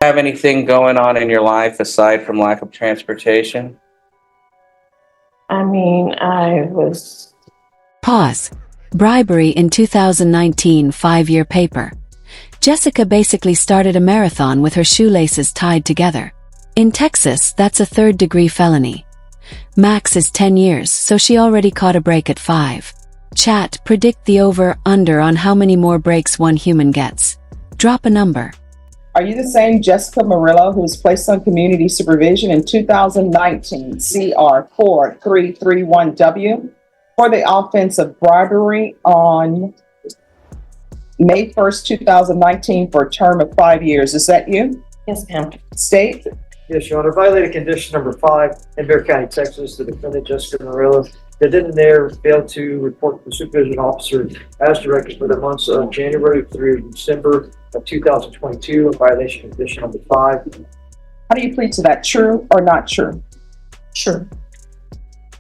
have anything going on in your life aside from lack of transportation? I mean, I was... Pause. Bribery in 2019 5-year paper. Jessica basically started a marathon with her shoelaces tied together. In Texas, that's a 3rd-degree felony. Max is 10 years, so she already caught a break at 5. Chat, predict the over-under on how many more breaks one human gets. Drop a number. Are you the same Jessica Murillo who was placed on community supervision in 2019 CR 4331W for the offense of bribery on May 1st, 2019 for a term of 5 years? Is that you? Yes, ma'am. State? Yes, Your Honor. Violated condition number 5 in Bexar County, Texas. The defendant, Jessica Murillo, that didn't there fail to report to the supervision officer as directed for the months of January through December of 2022 in violation of condition number 5. How do you plead to that? True or not true? Sure.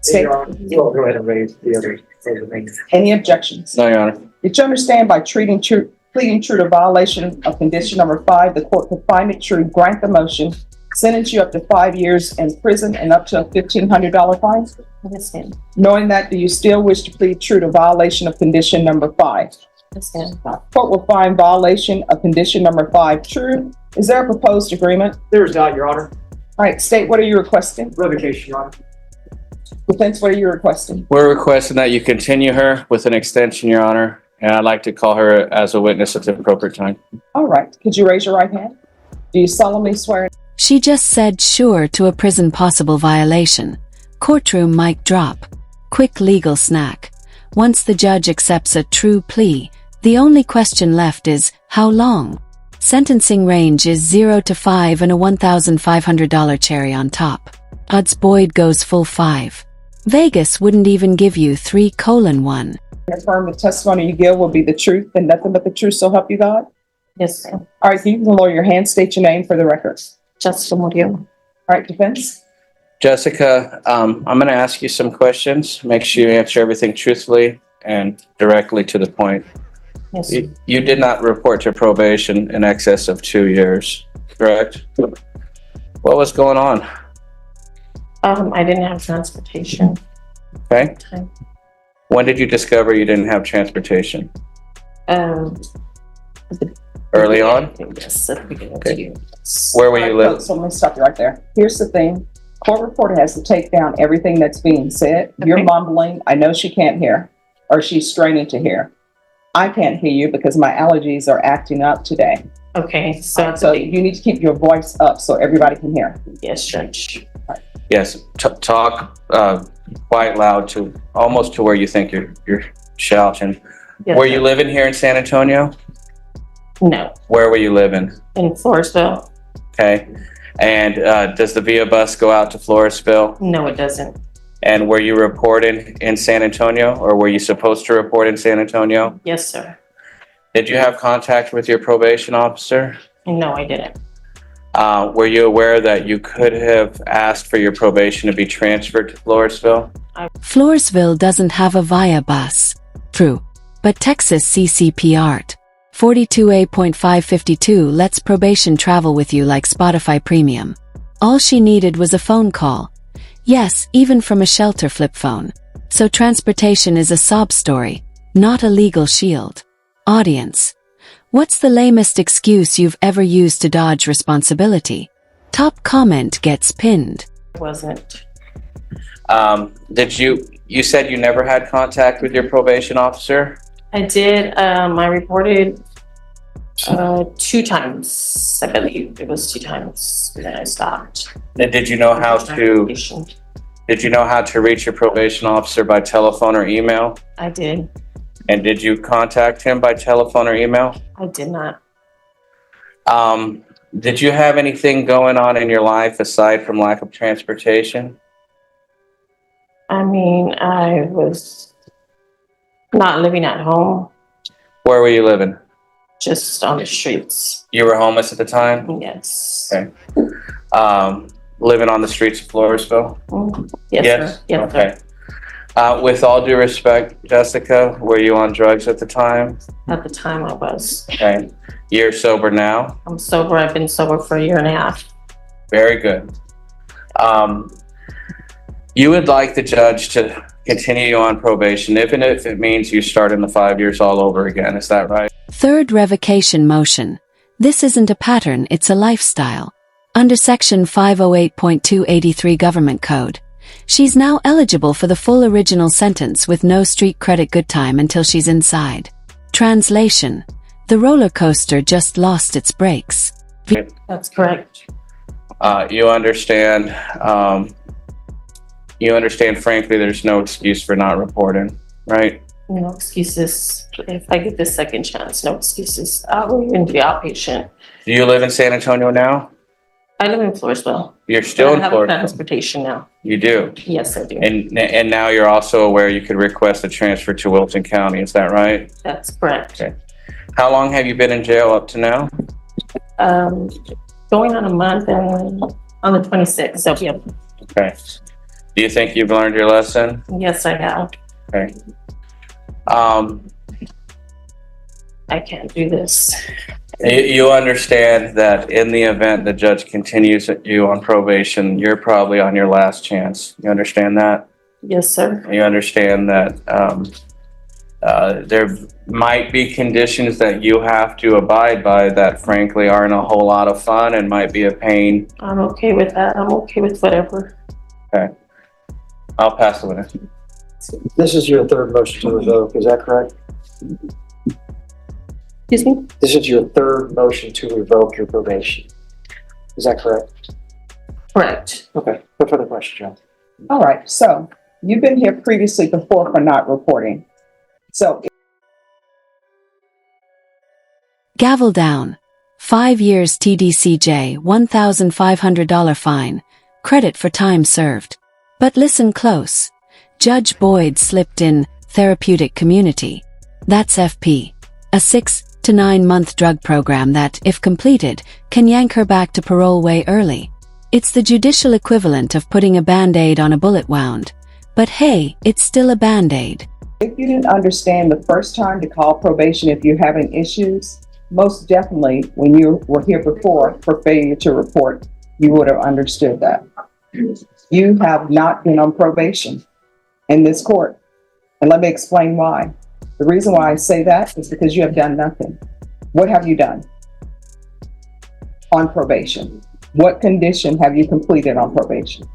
State? Your Honor, we'll go ahead and raise the other things. Any objections? No, Your Honor. Did you understand by pleading true to violation of condition number 5, the court could find it true, grant the motion, sentence you up to 5 years in prison and up to a $1,500 fine? Yes, ma'am. Knowing that, do you still wish to plead true to violation of condition number 5? Yes, ma'am. Court will find violation of condition number 5 true. Is there a proposed agreement? There is not, Your Honor. All right, state, what are you requesting? Revocation, Your Honor. Defense, what are you requesting? We're requesting that you continue her with an extension, Your Honor, and I'd like to call her as a witness at the appropriate time. All right, could you raise your right hand? Do you solemnly swear? She just said sure to a prison possible violation. Courtroom mic drop. Quick legal snack. Once the judge accepts a true plea, the only question left is, how long? Sentencing range is 0 to 5 and a $1,500 cherry on top. Odds Boyd goes full 5. Vegas wouldn't even give you 3:1. Affirm the testimony you give will be the truth and nothing but the truth, so help you God? Yes, ma'am. All right, can you lower your hand, state your name for the record? Jessica Murillo. All right, defense? Jessica, I'm going to ask you some questions. Make sure you answer everything truthfully and directly to the point. Yes. You did not report to probation in excess of 2 years, correct? What was going on? I didn't have transportation. Okay. Time. When did you discover you didn't have transportation? Early on? Yes, at the beginning of Okay. the year. Where were you living? So let me stop you right there. Here's the thing. Court reporter has to take down everything that's being said. You're Okay. mumbling. I know she can't hear, or she's straining to hear. I can't hear you because my allergies are acting up today. Okay, so, So you need to keep your voice up so everybody can hear. yes, Judge. Yes, talk quite loud to almost to where you think you're shouting. Yes, Were you living here in San Antonio? No, Where were you living? in Floresville. Okay. And does the Via bus go out to Floresville? No, it doesn't. And were you reporting in San Antonio, or were you supposed to report in San Antonio? Yes, sir. Did you have contact with your probation officer? No, I didn't. Were you aware that you could have asked for your probation to be transferred to Floresville? Floresville doesn't have a Via bus. True. But Texas CCP Art. 42A.552 lets probation travel with you like Spotify Premium. All she needed was a phone call. Yes, even from a shelter flip phone. So transportation is a sob story, not a legal shield. Audience. What's the lamest excuse you've ever used to dodge responsibility? Top comment gets pinned. It wasn't. You said you never had contact with your probation officer? I did. I reported 2 times. I believe it was 2 times. And then I stopped. And did you know how to reach your probation officer by telephone or email? I did. And did you contact him by telephone or email? I did not. Did you have anything going on in your life aside from lack of transportation? I mean, I was not living at home, Where were you living? just on the streets. You were homeless at the time? Yes. Okay. Living on the streets of Floresville? Yes, sir. Yes, Okay. sir. With all due respect, Jessica, were you on drugs at the time? At the time I was. Okay. You're sober now? I'm sober. I've been sober for a year and a half. Very good. You would like the judge to continue you on probation, even if it means you start in the 5 years all over again. Is that right? Third revocation motion. This isn't a pattern, it's a lifestyle. Under Section 508.283 Government Code, she's now eligible for the full original sentence with no street credit good time until she's inside. Translation: the roller coaster just lost its brakes. That's correct. You understand, frankly, there's no excuse for not reporting, right? No excuses. If I get this second chance, no excuses. I'll even be outpatient. Do you live in San Antonio now? I live in Floresville. You're still I in have Florida? transportation now. You do? Yes, I do. And now you're also aware you could request a transfer to Wilton County, is that right? That's correct. Okay. How long have you been in jail up to now? Going on a month and on the 26th. So yeah, Okay. Do you think you've learned your lesson? yes, I have. Okay. I can't do this. You understand that in the event the judge continues you on probation, you're probably on your last chance. You understand that? Yes, sir. You understand that there might be conditions that you have to abide by that frankly aren't a whole lot of fun and might be a pain. I'm okay with that. I'm okay with whatever. Okay. I'll pass the witness. This is your third motion to revoke, is that correct? Excuse me? This is your third motion to revoke your probation. Is that correct? Correct. Okay, no further question, John. All right, so you've been here previously before for not reporting. So Gavel down. 5 years TDCJ, $1,500 fine. Credit for time served. But listen close. Judge Boyd slipped in therapeutic community. That's FP. A 6 to 9 month drug program that, if completed, can yank her back to parole way early. It's the judicial equivalent of putting a band-aid on a bullet wound. But hey, it's still a band-aid. if you didn't understand the first time to call probation if you're having issues, most definitely when you were here before for failure to report, you would have understood that. You have not been on probation in this court. And let me explain why. The reason why I say that is because you have done nothing. What have you done on probation? What condition have you completed on probation?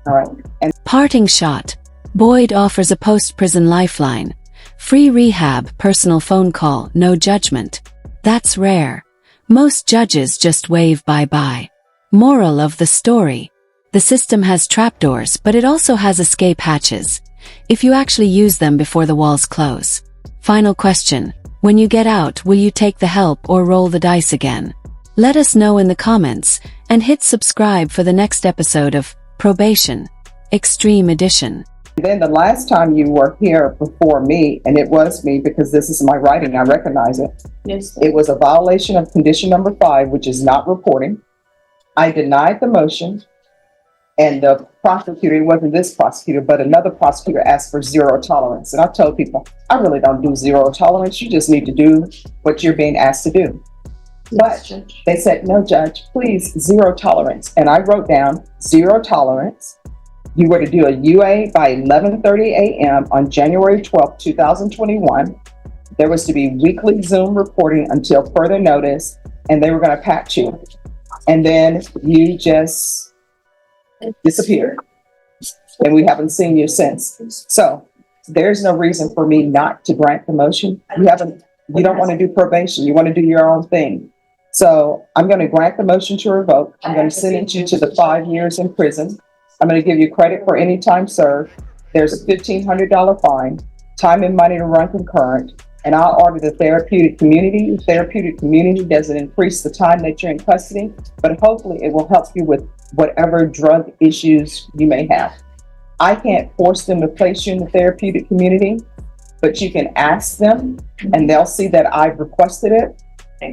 All right. And Parting shot. Boyd offers a post-prison lifeline. Free rehab, personal phone call, no judgment. That's rare. Most judges just wave bye-bye. Moral of the story. The system has trapdoors, but it also has escape hatches. If you actually use them before the walls close. Final question. When you get out, will you take the help or roll the dice again? Let us know in the comments, and hit subscribe for the next episode of Probation, Extreme Edition. then the last time you were here before me, and it was me because this is my writing, I recognize it. Yes. It was a violation of condition number 5, which is not reporting. I denied the motion, and the prosecutor, it wasn't this prosecutor, but another prosecutor asked for zero tolerance. And I told people, I really don't do zero tolerance. You just need to do what you're being asked to do. But Judge. they said, no, judge, please, zero tolerance. And I wrote down zero tolerance. You were to do a UA by 11:30 a.m. on January 12th, 2021. There was to be weekly Zoom reporting until further notice, and they were going to patch you. And then you just disappeared. And we haven't seen you since. So there's no reason for me not to grant the motion. You don't want to do probation. You want to do your own thing. So I'm going to grant the motion to revoke. I'm going to sentence you to the 5 years in prison. I'm going to give you credit for any time served. There's a $1,500 fine, time and money to run concurrent, and I'll order the therapeutic community. The therapeutic community doesn't increase the time that you're in custody, but hopefully it will help you with whatever drug issues you may have. I can't force them to place you in the therapeutic community, but you can ask them and they'll see that I've requested it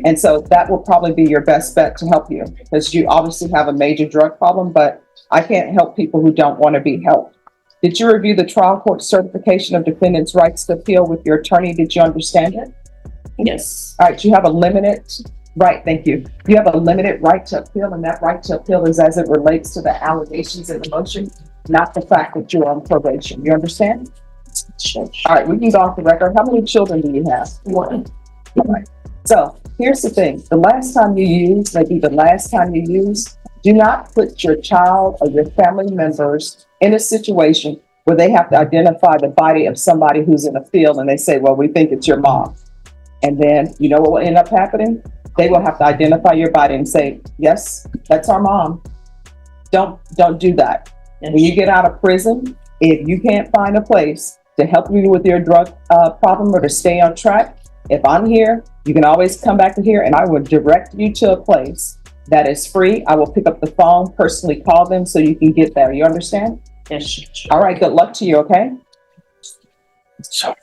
And so that will probably be your best bet to help you, because you obviously have a major drug problem, but I can't help people who don't want to be helped. Did you review the trial court certification of defendants' rights to appeal with your attorney? Did you understand it? Yes. All right, you have a limited, right, thank you. You have a limited right to appeal, and that right to appeal is as it relates to the allegations in the motion, not the fact that you're on probation. You understand? Sure. All right, we can go off the record. How many children do you have? One. All right. So here's the thing. The last time you use, maybe the last time you use, do not put your child or your family members in a situation where they have to identify the body of somebody who's in a field and they say, well, we think it's your mom. And then you know what will end up happening? They will have to identify your body and say, yes, that's our mom. Don't do that. When you get out of prison, if you can't find a place to help you with your drug problem or to stay on track, if I'm here, you can always come back to here and I will direct you to a place that is free. I will pick up the phone, personally call them so you can get there. You understand? Yes. All right, good luck to you, okay? So